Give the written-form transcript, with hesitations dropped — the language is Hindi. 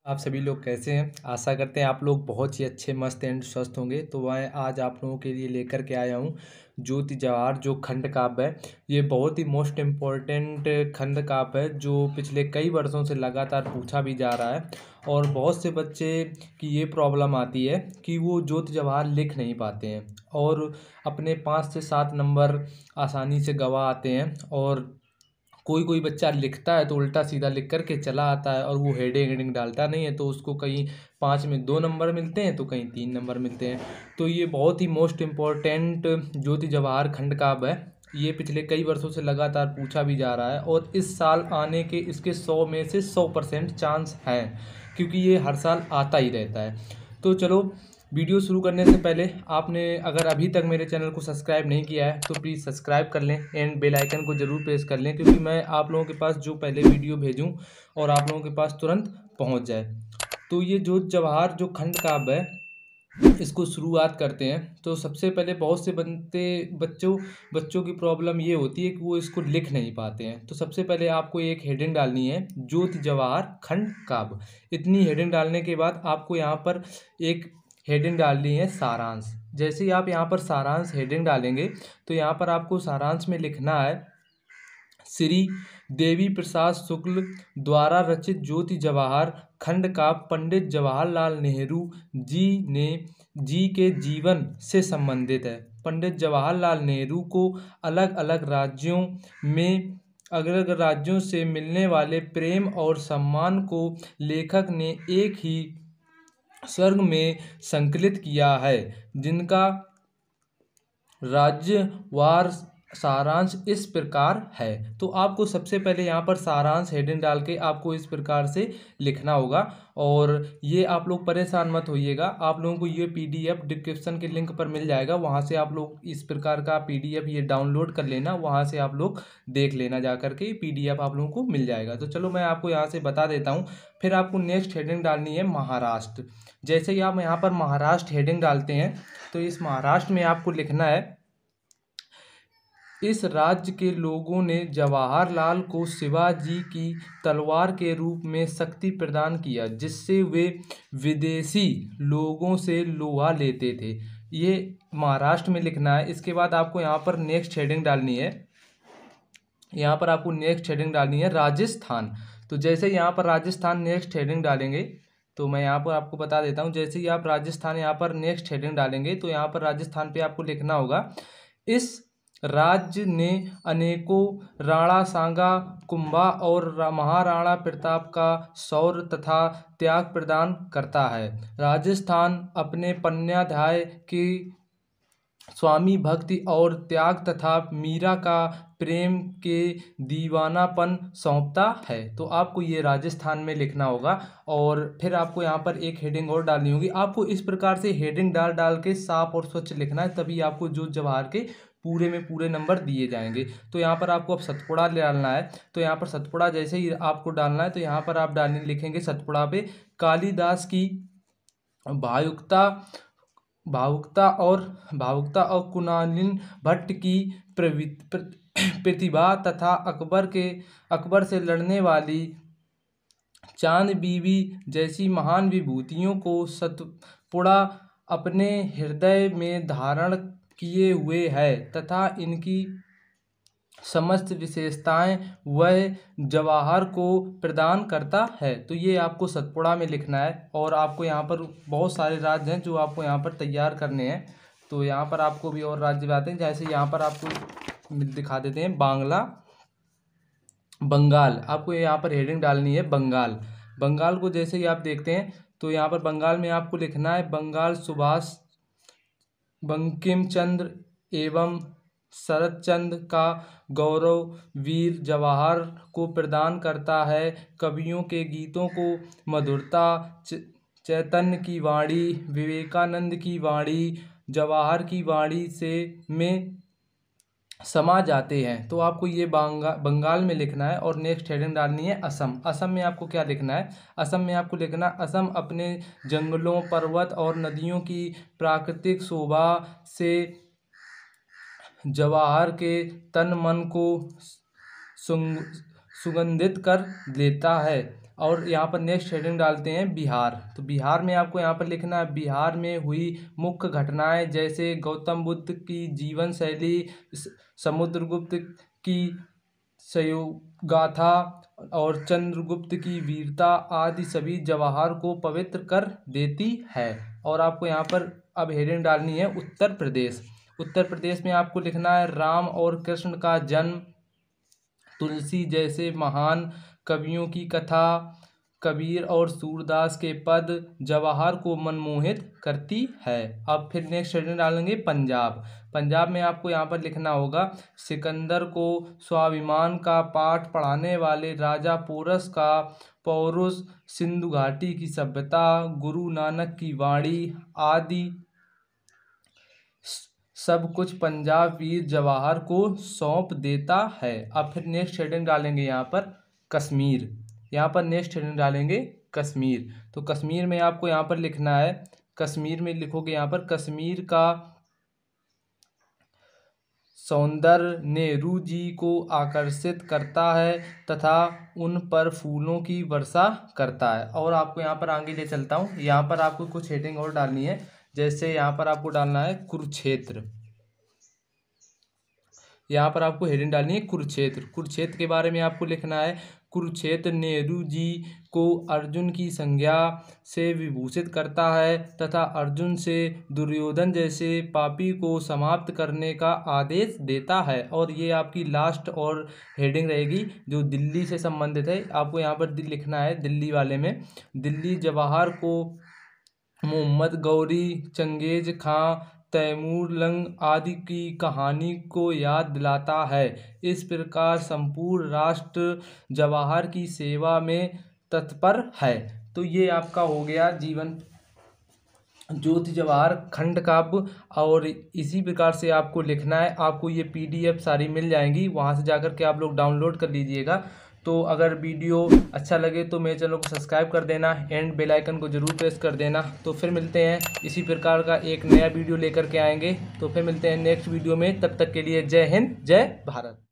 आप सभी लोग कैसे हैं? आशा करते हैं आप लोग बहुत ही अच्छे, मस्त एंड स्वस्थ होंगे। तो मैं आज आप लोगों के लिए लेकर के आया हूँ ज्योति जवाहर जो खंड काव्य है। ये बहुत ही मोस्ट इम्पोर्टेंट खंड काव्य है जो पिछले कई वर्षों से लगातार पूछा भी जा रहा है। और बहुत से बच्चे की ये प्रॉब्लम आती है कि वो ज्योति जवाहर लिख नहीं पाते हैं और अपने 5 से 7 नंबर आसानी से गंवा आते हैं। और कोई कोई बच्चा लिखता है तो उल्टा सीधा लिख कर के चला आता है और वो हेडिंग हेडिंग डालता नहीं है, तो उसको कहीं 5 में 2 नंबर मिलते हैं तो कहीं 3 नंबर मिलते हैं। तो ये बहुत ही मोस्ट इम्पोर्टेंट ज्योति जवाहर खंड काव्य है। ये पिछले कई वर्षों से लगातार पूछा भी जा रहा है और इस साल आने के इसके 100 में से 100% चांस हैं, क्योंकि ये हर साल आता ही रहता है। तो चलो, वीडियो शुरू करने से पहले आपने अगर अभी तक मेरे चैनल को सब्सक्राइब नहीं किया है तो प्लीज़ सब्सक्राइब कर लें एंड बेल आइकन को ज़रूर प्रेस कर लें, क्योंकि मैं आप लोगों के पास जो पहले वीडियो भेजूं और आप लोगों के पास तुरंत पहुंच जाए। तो ये ज्योति जवाहर जो खंड काव्य है, इसको शुरुआत करते हैं। तो सबसे पहले बहुत से बच्चों की प्रॉब्लम ये होती है कि वो इसको लिख नहीं पाते हैं। तो सबसे पहले आपको एक हेडिंग डालनी है, ज्योति जवाहर खंड काव्य। इतनी हेडिंग डालने के बाद आपको यहाँ पर एक हेडिंग डालनी है सारांश। जैसे ही आप यहाँ पर सारांश हेडिंग डालेंगे तो यहाँ पर आपको सारांश में लिखना है, श्री देवी प्रसाद शुक्ल द्वारा रचित ज्योति जवाहर खंड का पंडित जवाहरलाल नेहरू जी के जीवन से संबंधित है। पंडित जवाहरलाल नेहरू को अलग अलग राज्यों से मिलने वाले प्रेम और सम्मान को लेखक ने एक ही स्वर्ग में संकलित किया है, जिनका राज्यवार सारांश इस प्रकार है। तो आपको सबसे पहले यहाँ पर सारांश हेडिंग डाल के आपको इस प्रकार से लिखना होगा। और ये आप लोग परेशान मत होइएगा, आप लोगों को ये पीडीएफ डिस्क्रिप्शन के लिंक पर मिल जाएगा, वहाँ से आप लोग इस प्रकार का पीडीएफ ये डाउनलोड कर लेना, वहाँ से आप लोग देख लेना जा करके, पीडीएफ आप लोगों को मिल जाएगा। तो चलो मैं आपको यहाँ से बता देता हूँ। फिर आपको नेक्स्ट हेडिंग डालनी है महाराष्ट्र। जैसे ही आप यहाँ पर महाराष्ट्र हेडिंग डालते हैं तो इस महाराष्ट्र में आपको लिखना है, इस राज्य के लोगों ने जवाहरलाल को शिवाजी की तलवार के रूप में शक्ति प्रदान किया, जिससे वे विदेशी लोगों से लोहा लेते थे। ये महाराष्ट्र में लिखना है। इसके बाद आपको यहाँ पर नेक्स्ट हेडिंग डालनी है, यहाँ पर आपको नेक्स्ट हेडिंग डालनी है राजस्थान। तो जैसे यहाँ पर राजस्थान नेक्स्ट हेडिंग डालेंगे तो मैं यहाँ पर आपको बता देता हूँ, जैसे ही आप राजस्थान यहाँ पर नेक्स्ट हेडिंग डालेंगे तो यहाँ पर राजस्थान पे आपको लिखना होगा, इस राज्य ने अनेकों राणा सांगा कुंभा और महाराणा प्रताप का शौर्य तथा त्याग प्रदान करता है। राजस्थान अपने पन्याध्याय की स्वामी भक्ति और त्याग तथा मीरा का प्रेम के दीवानापन सौंपता है। तो आपको ये राजस्थान में लिखना होगा। और फिर आपको यहाँ पर एक हेडिंग और डालनी होगी। आपको इस प्रकार से हेडिंग डाल डाल के साफ और स्वच्छ लिखना है, तभी आपको ज्योति जवाहर के पूरे में पूरे नंबर दिए जाएंगे। तो यहाँ पर आपको अब सतपुड़ा डालना है। तो यहाँ पर सतपुड़ा जैसे ही आपको डालना है तो यहाँ पर आप लिखेंगे सतपुड़ा पे कालिदास की भावुकता और कुणालिन भट्ट की प्रतिभा तथा अकबर से लड़ने वाली चांद बीबी जैसी महान विभूतियों को सतपुड़ा अपने हृदय में धारण किए हुए है तथा इनकी समस्त विशेषताएं वह जवाहर को प्रदान करता है। तो ये आपको सतपुड़ा में लिखना है। और आपको यहाँ पर बहुत सारे राज्य हैं जो आपको यहाँ पर तैयार करने हैं। तो यहाँ पर आपको भी और राज्य आते हैं, जैसे यहाँ पर आपको दिखा देते हैं बंगाल। आपको यहाँ पर हेडिंग डालनी है बंगाल को जैसे ही आप देखते हैं तो यहाँ पर बंगाल में आपको लिखना है, बंगाल सुभाष बंकिम चंद्र एवं शरद चंद्र का गौरव वीर जवाहर को प्रदान करता है। कवियों के गीतों को मधुरता, चैतन्य की वाणी, विवेकानंद की वाणी, जवाहर की वाणी से में समा जाते हैं। तो आपको ये बंगाल में लिखना है। और नेक्स्ट हेडिंग डालनी है असम में आपको क्या लिखना है, असम में आपको लिखना, असम अपने जंगलों, पर्वत और नदियों की प्राकृतिक शोभा से जवाहर के तन मन को सुगंधित कर देता है। और यहाँ पर नेक्स्ट हेडिंग डालते हैं बिहार। तो बिहार में आपको यहाँ पर लिखना है बिहार में हुई मुख्य घटनाएं, जैसे गौतम बुद्ध की जीवन शैली, समुद्रगुप्त की संयोग गाथा और चंद्रगुप्त की वीरता आदि सभी जवाहर को पवित्र कर देती है। और आपको यहाँ पर अब हेडिंग डालनी है उत्तर प्रदेश। उत्तर प्रदेश में आपको लिखना है राम और कृष्ण का जन्म, तुलसी जैसे महान कवियों की कथा, कबीर और सूरदास के पद जवाहर को मनमोहित करती है। अब फिर नेक्स्ट हेडिंग डालेंगे पंजाब। पंजाब में आपको यहाँ पर लिखना होगा सिकंदर को स्वाभिमान का पाठ पढ़ाने वाले राजा पोरस का पौरुष, सिंधु घाटी की सभ्यता, गुरु नानक की वाणी आदि सब कुछ पंजाब वीर जवाहर को सौंप देता है। अब फिर नेक्स्ट हेडिंग डालेंगे यहाँ पर कश्मीर। यहाँ पर नेक्स्ट हेडिंग डालेंगे कश्मीर। तो कश्मीर में आपको यहाँ पर लिखना है, कश्मीर में लिखोगे यहाँ पर कश्मीर का सौंदर्य नेहरू जी को आकर्षित करता है तथा उन पर फूलों की वर्षा करता है। और आपको यहाँ पर आगे ले चलता हूँ, यहाँ पर आपको कुछ हेडिंग और डालनी है, जैसे यहाँ पर आपको डालना है कुरुक्षेत्र। यहाँ पर आपको हेडिंग डालनी है कुरुक्षेत्र। कुरुक्षेत्र के बारे में आपको लिखना है कुरुक्षेत्र नेहरू जी को अर्जुन की संज्ञा से विभूषित करता है तथा अर्जुन से दुर्योधन जैसे पापी को समाप्त करने का आदेश देता है। और ये आपकी लास्ट और हेडिंग रहेगी जो दिल्ली से संबंधित है। आपको यहाँ पर लिखना है दिल्ली वाले में, दिल्ली जवाहर को मोहम्मद गौरी, चंगेज खां, तैमूर लंग आदि की कहानी को याद दिलाता है। इस प्रकार संपूर्ण राष्ट्र जवाहर की सेवा में तत्पर है। तो ये आपका हो गया जीवन ज्योति जवाहर खंड काव्य। और इसी प्रकार से आपको लिखना है। आपको ये PDF सारी मिल जाएंगी, वहाँ से जाकर के आप लोग डाउनलोड कर लीजिएगा। तो अगर वीडियो अच्छा लगे तो मेरे चैनल को सब्सक्राइब कर देना एंड बेल आइकन को ज़रूर प्रेस कर देना। तो फिर मिलते हैं इसी प्रकार का एक नया वीडियो लेकर के आएंगे। तो फिर मिलते हैं नेक्स्ट वीडियो में, तब तक के लिए जय हिंद जय भारत।